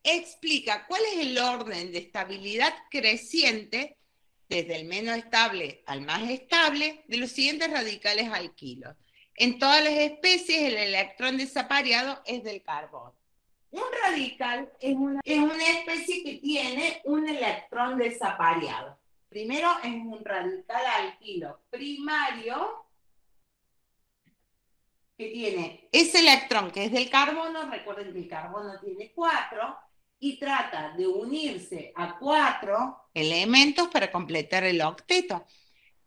explica cuál es el orden de estabilidad creciente desde el menos estable al más estable de los siguientes radicales alquilos. En todas las especies, el electrón desapareado es del carbono. Un radical es una especie que tiene un electrón desapareado. Primero es un radical alquilo primario que tiene ese electrón que es del carbono, recuerden que el carbono tiene 4, y trata de unirse a 4 elementos para completar el octeto.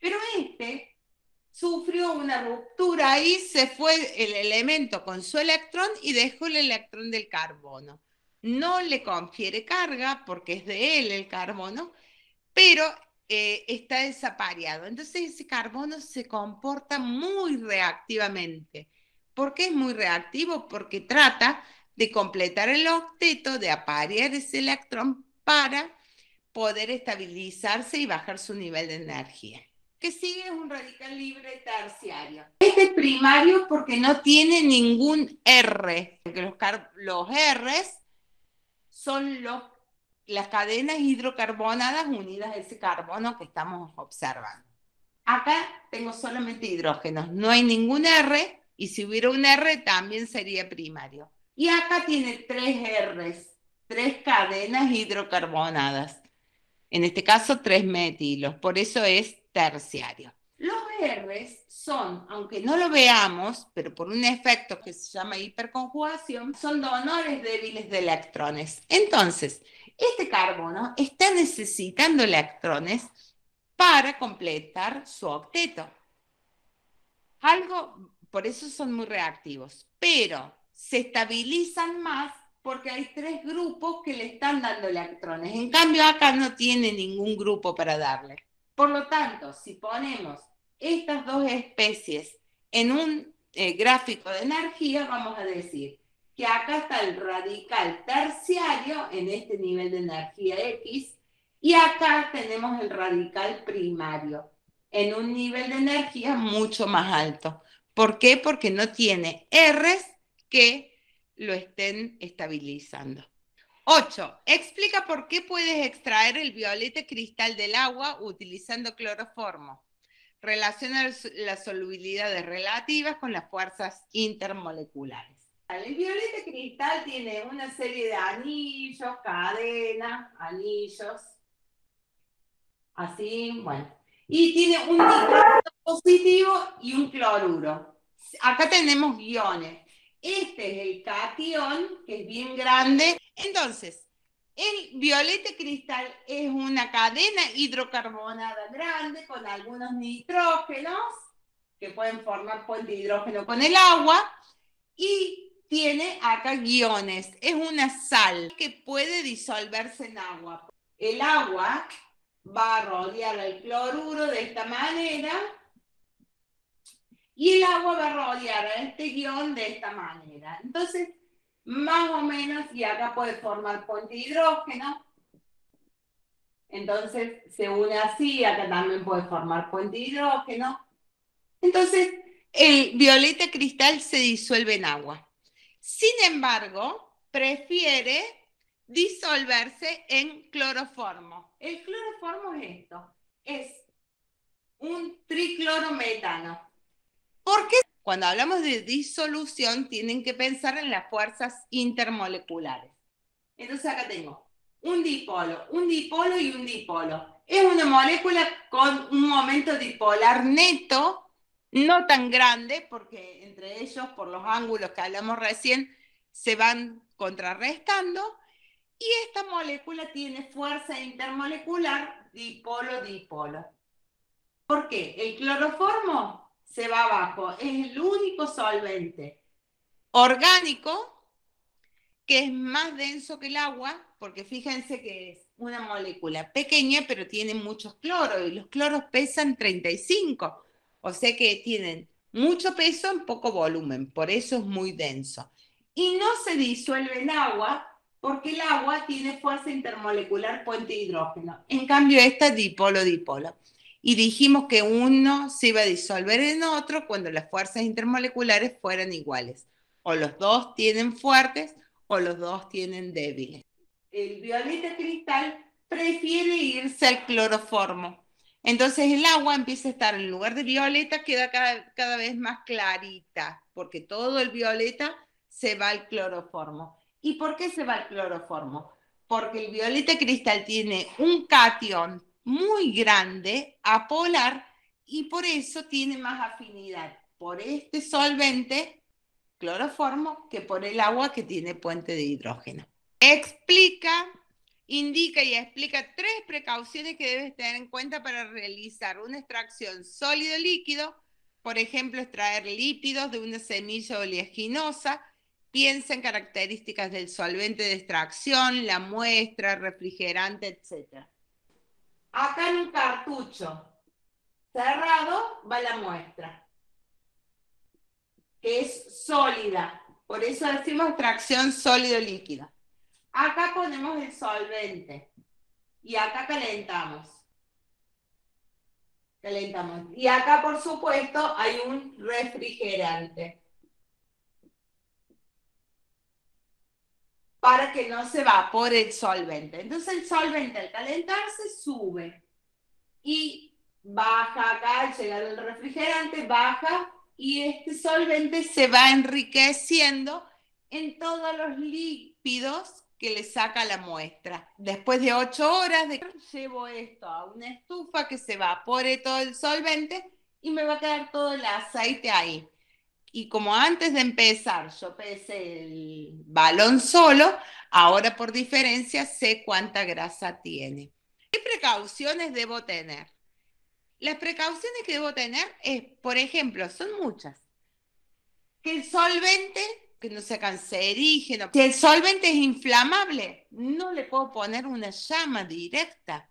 Pero este sufrió una ruptura y se fue el elemento con su electrón y dejó el electrón del carbono. No le confiere carga porque es de él el carbono, pero está desapareado. Entonces ese carbono se comporta muy reactivamente. ¿Por qué es muy reactivo? Porque trata de completar el octeto, de aparear ese electrón para poder estabilizarse y bajar su nivel de energía. Que sigue es un radical libre terciario. Este es primario porque no tiene ningún R, porque los R's son las cadenas hidrocarbonadas unidas a ese carbono que estamos observando. Acá tengo solamente hidrógenos, no hay ningún R, y si hubiera un R también sería primario. Y acá tiene 3 Rs, 3 cadenas hidrocarbonadas. En este caso, 3 metilos, por eso es terciario. Los Rs son, aunque no lo veamos, pero por un efecto que se llama hiperconjugación, son donadores débiles de electrones. Entonces, este carbono está necesitando electrones para completar su octeto. Por eso son muy reactivos, pero se estabilizan más porque hay 3 grupos que le están dando electrones. En cambio, acá no tiene ningún grupo para darle. Por lo tanto, si ponemos estas dos especies en un gráfico de energía, vamos a decir que acá está el radical terciario en este nivel de energía X y acá tenemos el radical primario en un nivel de energía mucho más alto. ¿Por qué? Porque no tiene R's que lo estén estabilizando. 8. Explica por qué puedes extraer el violeta cristal del agua utilizando cloroformo. Relaciona las solubilidades relativas con las fuerzas intermoleculares. El violeta cristal tiene una serie de anillos, cadenas, anillos, así, bueno. Y tiene un nitrógeno positivo y un cloruro. Acá tenemos iones. Este es el catión, que es bien grande. Entonces, el violeta cristal es una cadena hidrocarbonada grande con algunos nitrógenos que pueden formar puente de hidrógeno con el agua y tiene acá guiones. Es una sal que puede disolverse en agua. El agua va a rodear al cloruro de esta manera y el agua va a rodear a este guión de esta manera. Entonces, más o menos, y acá puede formar puente de hidrógeno, entonces se une así, acá también puede formar puente de hidrógeno. Entonces, el violeta cristal se disuelve en agua. Sin embargo, prefiere disolverse en cloroformo. El cloroformo es esto, es un triclorometano. ¿Por qué? Cuando hablamos de disolución, tienen que pensar en las fuerzas intermoleculares. Entonces acá tengo un dipolo y un dipolo. Es una molécula con un momento dipolar neto, no tan grande, porque entre ellos, por los ángulos que hablamos recién, se van contrarrestando. Y esta molécula tiene fuerza intermolecular dipolo-dipolo. ¿Por qué? El cloroformo se va abajo, es el único solvente orgánico que es más denso que el agua, porque fíjense que es una molécula pequeña, pero tiene muchos cloros, y los cloros pesan 35, o sea que tienen mucho peso en poco volumen, por eso es muy denso. Y no se disuelve en agua, porque el agua tiene fuerza intermolecular puente hidrógeno. En cambio, esta es dipolo-dipolo. Y dijimos que uno se iba a disolver en otro cuando las fuerzas intermoleculares fueran iguales. O los dos tienen fuertes o los dos tienen débiles. el violeta cristal prefiere irse al cloroformo. Entonces el agua empieza a estar, en lugar de violeta, queda cada vez más clarita, porque todo el violeta se va al cloroformo. ¿Y por qué se va al cloroformo? Porque el violeta cristal tiene un catión muy grande, apolar, y por eso tiene más afinidad por este solvente, cloroformo, que por el agua que tiene puente de hidrógeno. Indica y explica 3 precauciones que debes tener en cuenta para realizar una extracción sólido-líquido, por ejemplo, extraer lípidos de una semilla oleaginosa. Piensa en características del solvente de extracción, la muestra, refrigerante, etc. Acá en un cartucho cerrado va la muestra, que es sólida. Por eso decimos extracción sólido-líquida. Acá ponemos el solvente y acá calentamos. Y acá, por supuesto, hay un refrigerante para que no se evapore el solvente. Entonces el solvente al calentarse sube y baja acá, al llegar el refrigerante, baja y este solvente se va enriqueciendo en todos los lípidos que le saca la muestra. Después de 8 horas, llevo esto a una estufa que se evapore todo el solvente y me va a quedar todo el aceite ahí. Y como antes de empezar yo pesé el balón solo, ahora por diferencia sé cuánta grasa tiene. ¿Qué precauciones debo tener? Las precauciones que debo tener es, por ejemplo, son muchas. Que el solvente, que no sea cancerígeno. Si el solvente es inflamable, no le puedo poner una llama directa.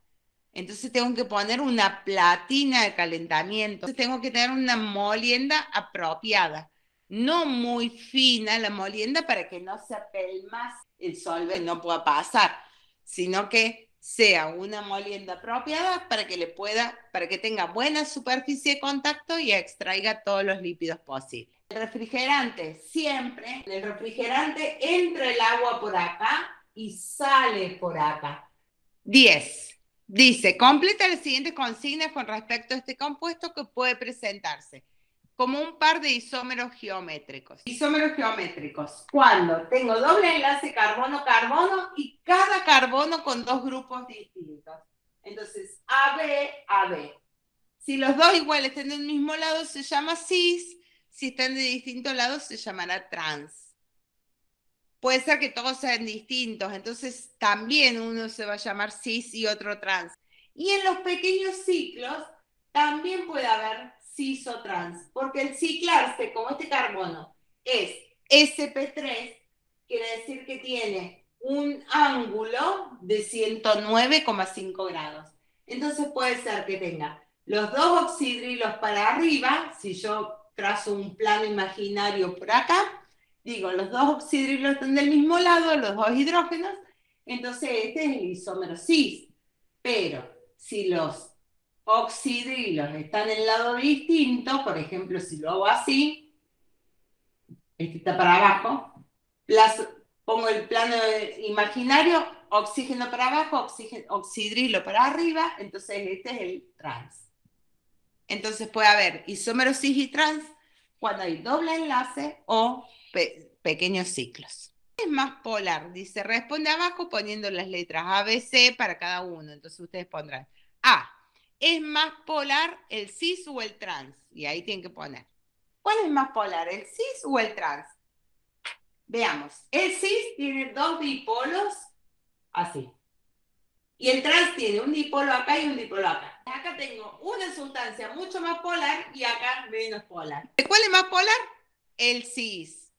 Entonces tengo que poner una platina de calentamiento. Entonces tengo que tener una molienda apropiada. No muy fina la molienda para que no se apelmace el solvente, no pueda pasar, sino que sea una molienda apropiada para que tenga buena superficie de contacto y extraiga todos los lípidos posibles. El refrigerante, siempre, el refrigerante entra el agua por acá y sale por acá. 10. Dice, completa las siguientes consignas con respecto a este compuesto que puede presentarse como un par de isómeros geométricos. Isómeros geométricos, cuando tengo doble enlace carbono-carbono y cada carbono con 2 grupos distintos. Entonces, AB, AB. Si los dos iguales están del mismo lado, se llama cis. Si están de distintos lados, se llamará trans. Puede ser que todos sean distintos, entonces también uno se va a llamar cis y otro trans. Y en los pequeños ciclos también puede haber cis o trans, porque el ciclarse, como este carbono, es sp3, quiere decir que tiene un ángulo de 109,5 grados. Entonces puede ser que tenga los 2 oxidrilos para arriba, si yo trazo un plano imaginario por acá, digo, los 2 oxidrilos están del mismo lado, los 2 hidrógenos, entonces este es el isómero cis. Pero si los oxidrilos están en lado distinto, por ejemplo, si lo hago así, este está para abajo, pongo el plano imaginario, oxígeno para abajo, oxidrilo para arriba, entonces este es el trans. Entonces puede haber isómero cis y trans cuando hay doble enlace o pequeños ciclos. Es más polar, dice, responde abajo poniendo las letras A, B, C para cada uno. Entonces ustedes pondrán A. ¿Es más polar el cis o el trans? Y ahí tienen que poner. ¿Cuál es más polar, el cis o el trans? Veamos. El cis tiene 2 dipolos así. Y el trans tiene un dipolo acá y un dipolo acá. Acá tengo una sustancia mucho más polar y acá menos polar. ¿Cuál es más polar? El cis.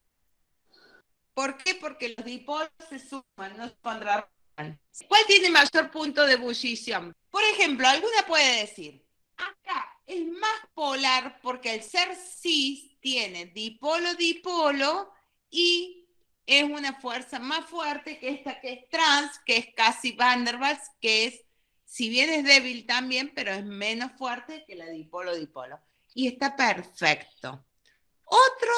¿Por qué? Porque los dipolos se suman, no se contrarrestan. ¿Cuál tiene mayor punto de ebullición? Por ejemplo, alguna puede decir, acá es más polar porque al ser cis tiene dipolo-dipolo y es una fuerza más fuerte que esta que es trans, que es casi Van der Waals, que es, si bien es débil también, pero es menos fuerte que la dipolo-dipolo. Y está perfecto. Otro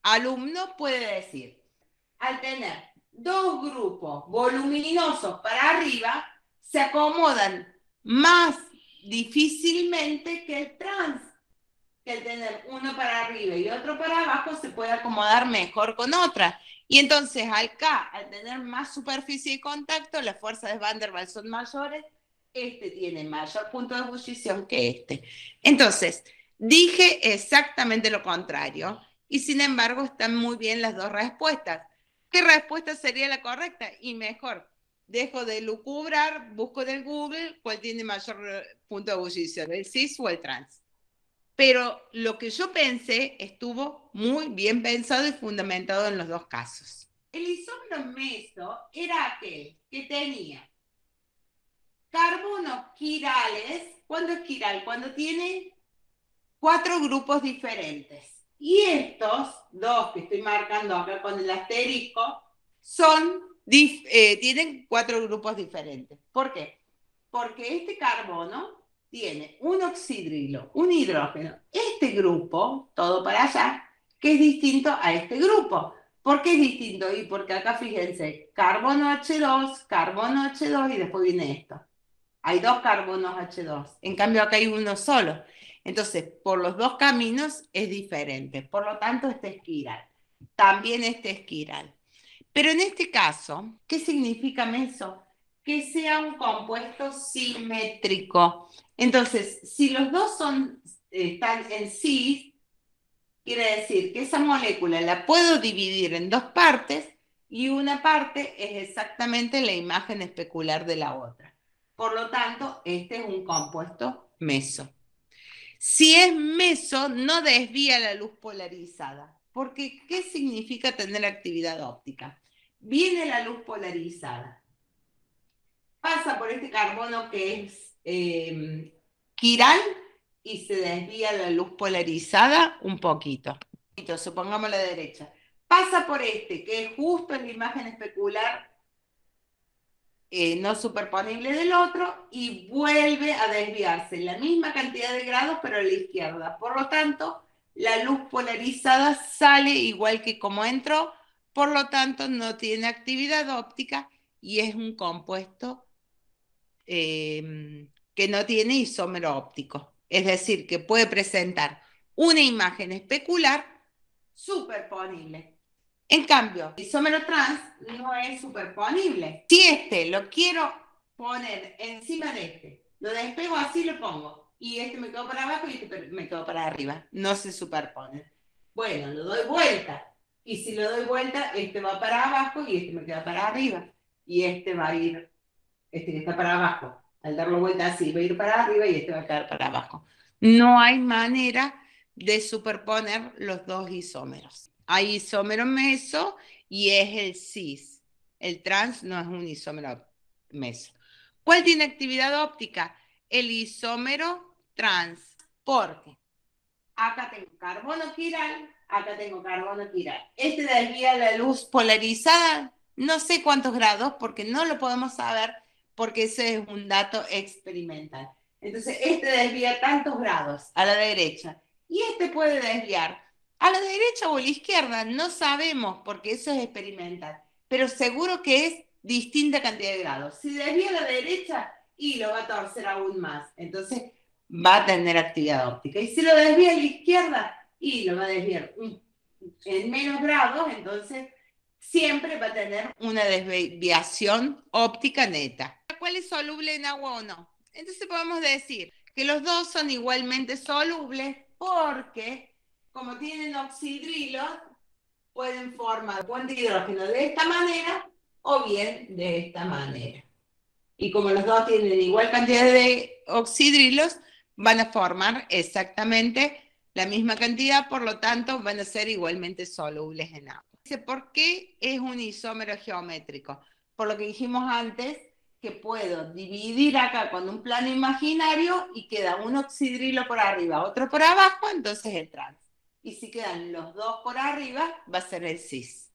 alumno puede decir, al tener dos grupos voluminosos para arriba se acomodan más difícilmente que el trans, que el tener uno para arriba y otro para abajo se puede acomodar mejor con otra. Y entonces al tener más superficie de contacto, las fuerzas de Van der Waals son mayores, este tiene mayor punto de ebullición que este. Entonces, dije exactamente lo contrario y sin embargo están muy bien las dos respuestas. ¿Qué respuesta sería la correcta? Y mejor, dejo de lucubrar, busco en el Google cuál tiene mayor punto de ebullición, el cis o el trans. Pero lo que yo pensé estuvo muy bien pensado y fundamentado en los dos casos. El isómero meso era aquel que tenía carbonos quirales. ¿Cuándo es quiral? Cuando tiene cuatro grupos diferentes. Y estos dos que estoy marcando acá con el asterisco tienen cuatro grupos diferentes. ¿Por qué? Porque este carbono tiene un oxidrilo, un hidrógeno, este grupo, todo para allá, que es distinto a este grupo. ¿Por qué es distinto? Y porque acá fíjense, carbono H2 y después viene esto. Hay dos carbonos H2. En cambio acá hay uno solo. Entonces, por los dos caminos es diferente. Por lo tanto, este es quiral. También este es quiral. Pero en este caso, ¿qué significa meso? Que sea un compuesto simétrico. Entonces, si los dos están en cis, quiere decir que esa molécula la puedo dividir en dos partes y una parte es exactamente la imagen especular de la otra. Por lo tanto, este es un compuesto meso. Si es meso, no desvía la luz polarizada. Porque, ¿qué significa tener actividad óptica? Viene la luz polarizada, pasa por este carbono que es quiral y se desvía la luz polarizada un poquito. Supongamos la derecha. Pasa por este, que es justo en la imagen especular no superponible del otro, y vuelve a desviarse la misma cantidad de grados, pero a la izquierda. Por lo tanto, la luz polarizada sale igual que como entró, por lo tanto, no tiene actividad óptica y es un compuesto que no tiene isómero óptico. Es decir, que puede presentar una imagen especular superponible. En cambio, el isómero trans no es superponible. Si este lo quiero poner encima de este, lo despego así, lo pongo, y este me quedó para abajo y este me quedó para arriba. No se superpone. Bueno, lo doy vuelta. Y si lo doy vuelta, este va para abajo y este me queda para arriba. Y este va a ir, este que está para abajo. Al darlo vuelta así, va a ir para arriba y este va a quedar para abajo. No hay manera de superponer los dos isómeros. Hay isómero meso y es el cis. El trans no es un isómero meso. ¿Cuál tiene actividad óptica? El isómero trans. Porque acá tengo carbono quiral, acá tengo carbono quiral. Este desvía la luz polarizada, no sé cuántos grados, porque no lo podemos saber, porque ese es un dato experimental. Entonces, este desvía tantos grados a la derecha y este puede desviar a la derecha o a la izquierda, no sabemos, porque eso es experimental, pero seguro que es distinta cantidad de grados. Si desvía a la derecha, y lo va a torcer aún más. Entonces, va a tener actividad óptica. Y si lo desvía a la izquierda, y lo va a desviar en menos grados, entonces siempre va a tener una desviación óptica neta. ¿Cuál es soluble en agua o no? Entonces podemos decir que los dos son igualmente solubles porque, como tienen oxidrilos, pueden formar puente de hidrógeno de esta manera o bien de esta manera. Y como los dos tienen igual cantidad de oxidrilos, van a formar exactamente la misma cantidad, por lo tanto van a ser igualmente solubles en agua. ¿Por qué es un isómero geométrico? Por lo que dijimos antes, que puedo dividir acá con un plano imaginario y queda un oxidrilo por arriba, otro por abajo, entonces el trans. Y si quedan los dos por arriba, va a ser el cis.